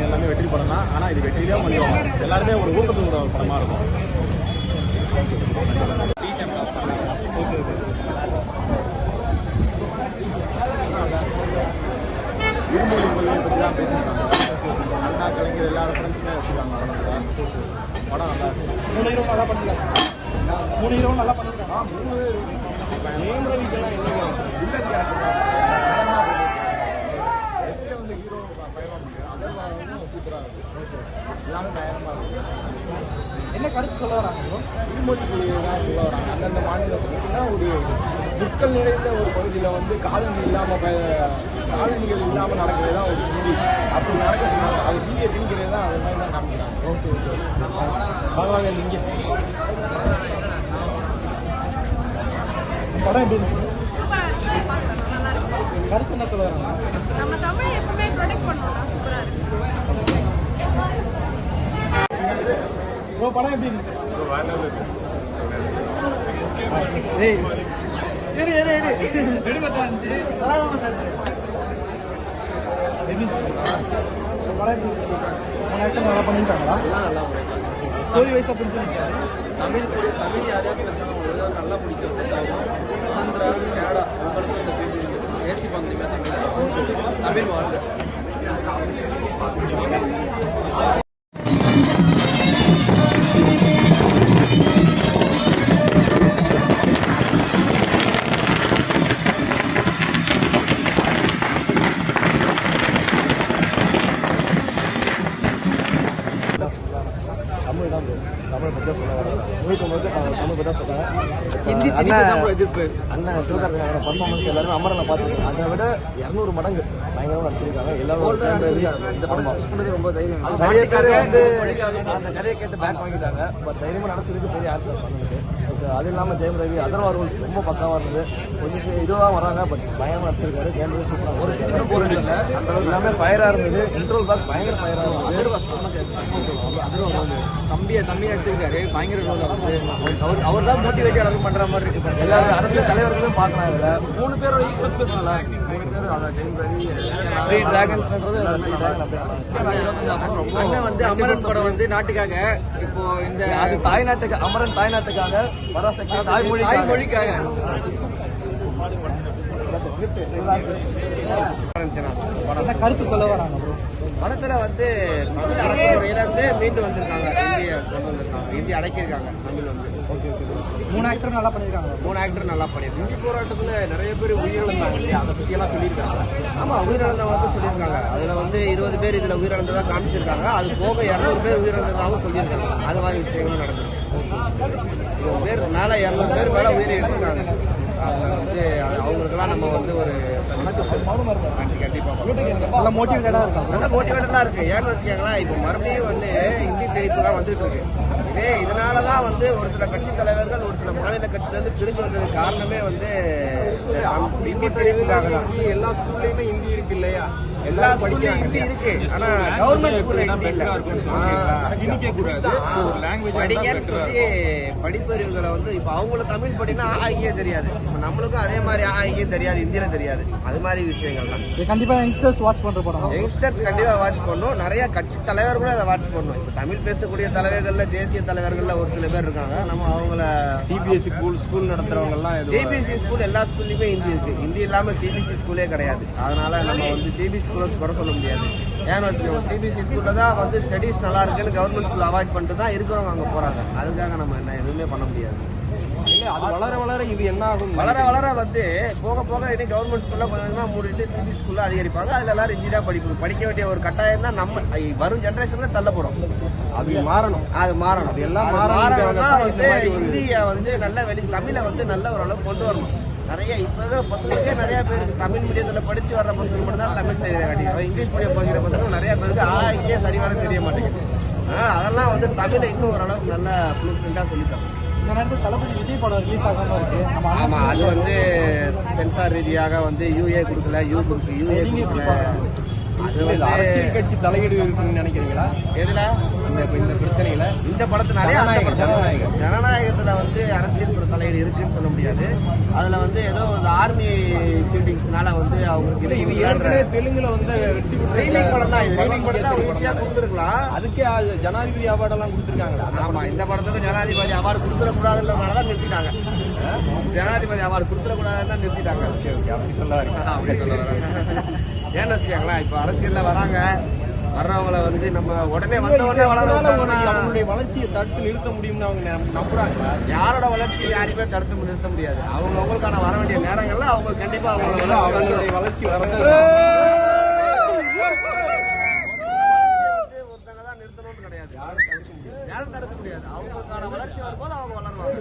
எல்லாமே வெற்றி படம் தான். ஆனால் இது வெற்றியிலே பண்ணிடுவாங்க. எல்லாருமே ஒரு ஊக்கத்தோட ஒரு படமாக இருக்கும். இருமொழி கொள்கையை பற்றி தான் பேசியிருக்காங்க. அண்ணா கலைஞர் எல்லா ரெஃபரன்ஸுமே வச்சுருக்காங்க படம் நல்லா இருக்கு. 3 ஹீரோ நல்லா பண்ணிருக்காங்க. 3 ஹீரோ நல்லா பண்ணிருக்காங்க. 3 நேம் ரவிக்கெல்லாம் இல்லைங்க. இல்லை எஸ்கே வந்து ஹீரோ பயமாக முடியும். அதெல்லாம் சூப்பராக இருக்கும். எல்லாமே பயங்கரமாக இருக்கும். என்ன கருத்து சொல்ல வராங்க? இருமொழி கொள்கையை தான் சொல்ல வராங்க. அந்தந்த மாநிலத்துக்குன்னா ஒரு புக்கள் நிறைந்த ஒரு பகுதியில் வந்து காலனிகள் இல்லாமல் நடக்கிறது தான் ஒரு சீடி. அப்படி நடக்க சொன்னாங்க. அது சீடியை திணிக்கிறது தான் அது மாதிரி தான் காமிக்கிறாங்க. ஓகே பரவாயில்ல. இங்கே படம் எப்படி இருந்துச்சு? கருத்து என்ன சொல்ல வராங்க? நம்ம தமிழ் எப்பவுமே ப்ரொடெக்ட் பண்ணோம்னா சூப்பரா இருக்கு. ப்ரோ படம் எப்படி இருந்துச்சு? நல்லா பண்ணிட்டாங்களா? ஸ்டோரி வைஸா பிடிச்சிருந்துச்சு. தமிழ் யாரையாவது பேசுவாங்க, உங்களுக்கு நல்லா பிடிக்கும். செட் ஆகும். ஆந்திரா கேரளா உங்களுக்கு இந்த பீப்புள் ஏசி பண்ணுறீங்க. தமிழ் வாழ்க. தமிழை பற்றி சொல்ல வராங்க. தமிழ் பற்றி சொல்கிறாங்க. ஹிந்தி எதிர்ப்பு அண்ணன் சிவகார்த்திகேயனோட பர்ஃபார்மன்ஸ் எல்லாருமே அமரனை பார்த்துருக்காங்க. அதை விட 200 மடங்கு பயங்கரமாக நடிச்சிருக்காங்க. எல்லாரும் இந்த படம் சூஸ் பண்ணது ரொம்ப தைரியம். நிறைய பேர் வந்து அந்த கதையை கேட்டு பேக் வாங்கிட்டாங்க. பட் தைரியமாக நடிச்சதுக்கு பெரிய ஆன்சர் பண்ணுது. அது இல்லாமல் ஜெயம் ரவி அதர்வால் ரொம்ப பக்காவாக இருந்தது. கொஞ்சம் இதுவாக வராங்க. பட் பயங்கரமாக நடிச்சிருக்காரு. கேம் சூப்பராக ஒரு சீக்கிரம் போகிறது இல்லை. அந்த எல்லாமே ஃபயராக இருந்தது. இன்ட்ரோல் பேக் பயங்கர ஃபயராக இருந்தது. தம்பி நடிச்சிருக்காரு. பயங்கர அவர் தான் மோட்டிவேட் அளவு பண்ற மாதிரி இருக்கு. எல்லாரும் அரசியல் தலைவர்களும் பார்க்கலாம். இதில் 3 பேரோட ஈக்குவல் ஸ்பேஸ் நல்லா இருக்கு. 3 பேரும் அதான் ஜெயம் ரவி டிராகன்ஸ்ன்றது அண்ணன் வந்து அமரன் படம் வந்து நாட்டுக்காக இப்போ இந்த அது தாய்நாட்டுக்கு அமரன் தாய்நாட்டுக்காக பராசக்தி தாய்மொழிக்காக கருத்து சொல்ல வராங்க. படத்துல வந்து தமிழ் அடக்குமுறையில இருந்து மீண்டு வந்திருக்காங்க. இந்தியை கொண்டு வந்திருக்காங்க. இந்திய அடக்கியிருக்காங்க தமிழ் வந்து. 3 ஆக்டர் நல்லா பண்ணிருக்காங்க. 3 ஆக்டர் நல்லா பண்ணியிருக்காங்க. இந்தி போராட்டத்துல நிறைய பேர் உயிரிழந்தாங்க இல்லையா? அதை பத்தி எல்லாம் சொல்லியிருக்காங்க. ஆமா, உயிரிழந்தவங்க சொல்லியிருக்காங்க. அதுல வந்து 20 பேர் இதுல உயிரிழந்ததா காமிச்சிருக்காங்க. அது போக 200 பேர் உயிரிழந்ததாகவும் சொல்லியிருக்காங்க. அது மாதிரி விஷயங்களும் நடந்திருக்கு. 20 பேர் மேல 200 பேர் மேல உயிரை எடுத்திருக்காங்க. வந்து அவங்களுக்கெல்லாம் நம்ம வந்து ஒரு நல்ல மோட்டிவேட்டடா இருக்காங்க. நல்ல மோட்டிவேட்டடா இருக்கு. ஏன்னு வச்சுக்கோங்களேன், இப்போ மறுபடியும் வந்து இந்தி திணிப்புலாம் வந்துட்டு இருக்கு. இதனாலதான் வந்து ஒரு சில கட்சி தலைவர்கள் ஒரு சில மாநில கட்சியிலிருந்து பிரிஞ்சு வந்ததுக்கு காரணமே வந்து இந்தி திணிப்புக்காக தான். எல்லா ஸ்கூல்லையுமே ஹிந்தி இருக்கு இல்லையா? எல்லா ஸ்கூல்லையும் ஹிந்தி இருக்கு. ஆனா கவர்மெண்ட் ஸ்கூல்ல ஹிந்தி இல்ல. படிங்கன்னு சொல்லி படிப்பறிவுகளை வந்து இப்ப அவங்களுக்கு தமிழ் படினா ஆகியே தெரியாது. நம்மளுக்கும் அதே மாதிரி ஆகியே தெரியாது, ஹிந்தியில தெரியாது. அது மாதிரி விஷயங்கள் தான். கண்டிப்பா யங்ஸ்டர்ஸ் வாட்ச் பண்ற படம். யங்ஸ்டர்ஸ் கண்டிப்பா வாட்ச் பண்ணணும். நிறைய கட்சி தலைவர்களும் அதை வாட்ச் பண்ணணும். இப்ப தமிழ் பேசக்கூடிய தலைவர்கள்ல தேசிய தலைவர்கள்ல ஒரு சில பேர் இருக்காங்க. நம்ம அவங்கள சிபிஎஸ்சி ஸ்கூல் நடத்துறவங்க எல்லாம் சிபிஎஸ்சி ஸ்கூல் எல்லா ஸ்கூல்லையுமே ஹிந்தி இருக்கு. ஹிந்தி இல்லாம சிபிஎஸ்சி ஸ்கூலே கிடையாது. அதனால நம்ம வந்து சிபிஎஸ்சி ஸ்கூலை குறை சொல்ல முடியாது. ஏன்னு வச்சுக்கோங்க, சிபிஎஸ்சி ஸ்கூல்ல தான் வந்து ஸ்டடீஸ் நல்லா இருக்குன்னு கவர்மெண்ட் ஸ்கூல் அவாய்ட் பண்ணிட்டு தான் இருக்கிறவங்க அங்கே போறாங்க. அதுக்காக நம்ம என்ன எதுவுமே பண்ண முடியாது. அது வளர இது என்ன ஆகும்? வளர வந்து போக போக இன்னும் கவர்மெண்ட் ஸ்கூல்ல கொஞ்சமா மூடிட்டு சிபிஎஸ்சி ஸ்கூல்ல அதிகரிப்பாங்க. அதுல எல்லாரும் ஹிந்தி தான் படிக்க வேண்டிய ஒரு கட்டாயம் தான் நம்ம வரும் ஜெனரேஷன்ல தள்ளப்படும். அது மாறணும். அது எல்லாம் மாறணும்னா வந்து இந்திய வந்து நல்ல தமிழை வந்து நல்ல ஓரளவு கொண்டு வரணும். நிறைய இப்போதான் பசங்களுக்கே நிறைய பேருக்கு தமிழ் மீடியத்தில் படிச்சு வர்ற பசங்க மட்டும் தான் தமிழ் தெரியாது. இங்கிலீஷ் மீடியம் படிக்கிற பசங்க நிறைய பேருக்கு இங்கே சரியான தெரிய மாட்டேங்குது. அதெல்லாம் வந்து தமிழை இன்னும் ஓரளவுக்கு நல்ல ஃபுல்ஃபில்டாக சொல்லித்தரோம். இந்த நேரத்தில் தளபதி விஜய் படம் ரிலீஸ் ஆகாம இருக்கு. நம்ம ஆமா, அது வந்து சென்சார் ரீதியாக வந்து யூஏ கொடுக்கல, யூஏ கொடுக்கல. அது வந்து அரசியல் கட்சி தலையீடு இருக்குன்னு நினைக்கிறீங்களா? எதுல இந்த பிரச்சனையில இந்த படத்தினாலே ஜனநாயகத்துல வந்து அரசியல் தலையீடு இருக்குன்னு சொல்ல முடியாது. அதுல வந்து ஏதோ ஒரு ஆர்மி ஷூட்டிங்ஸ்னால வந்து அவங்களுக்கு இது ஏற்கனவே தெலுங்குல வந்து ரீமேக் படம் தான். இது ரீமேக் படம் தான் ஈஸியா கொடுத்துருக்கலாம். அதுக்கே ஜனாதிபதி அவார்டு எல்லாம் கொடுத்துருக்காங்களா? ஆமா, இந்த படத்துக்கு ஜனாதிபதி அவார்டு கொடுத்துடக்கூடாதுன்றதுனாலதான் நிறுத்திட்டாங்க. ஜனாதிபதி அவார்டு கொடுத்துடக்கூடாதுன்னு நிறுத்திட்டாங்க. அப்படி சொல்ல அப்படி சொல்ல வராங்க. ஏன்னு வச்சுக்கோங்களேன், இப்போ அரசியல்ல வர்றவங்களை வந்து நம்ம உடனே அவங்களுடைய வளர்ச்சியை தடுத்து நிறுத்த முடியும்னு அவங்க நம்புறாங்க. யாரோட வளர்ச்சியை யாரையுமே தடுத்து நிறுத்த முடியாது. அவங்களுக்கான வர வேண்டிய நேரங்கள்ல அவங்க கண்டிப்பா அவங்களுடைய வளர்ச்சி வரது ஒருத்தங்க தான் நிறுத்தணும்னு கிடையாது. யாரும் தடுக்க முடியாது. அவங்களுக்கான வளர்ச்சி வரும்போது அவங்க வளருவாங்க.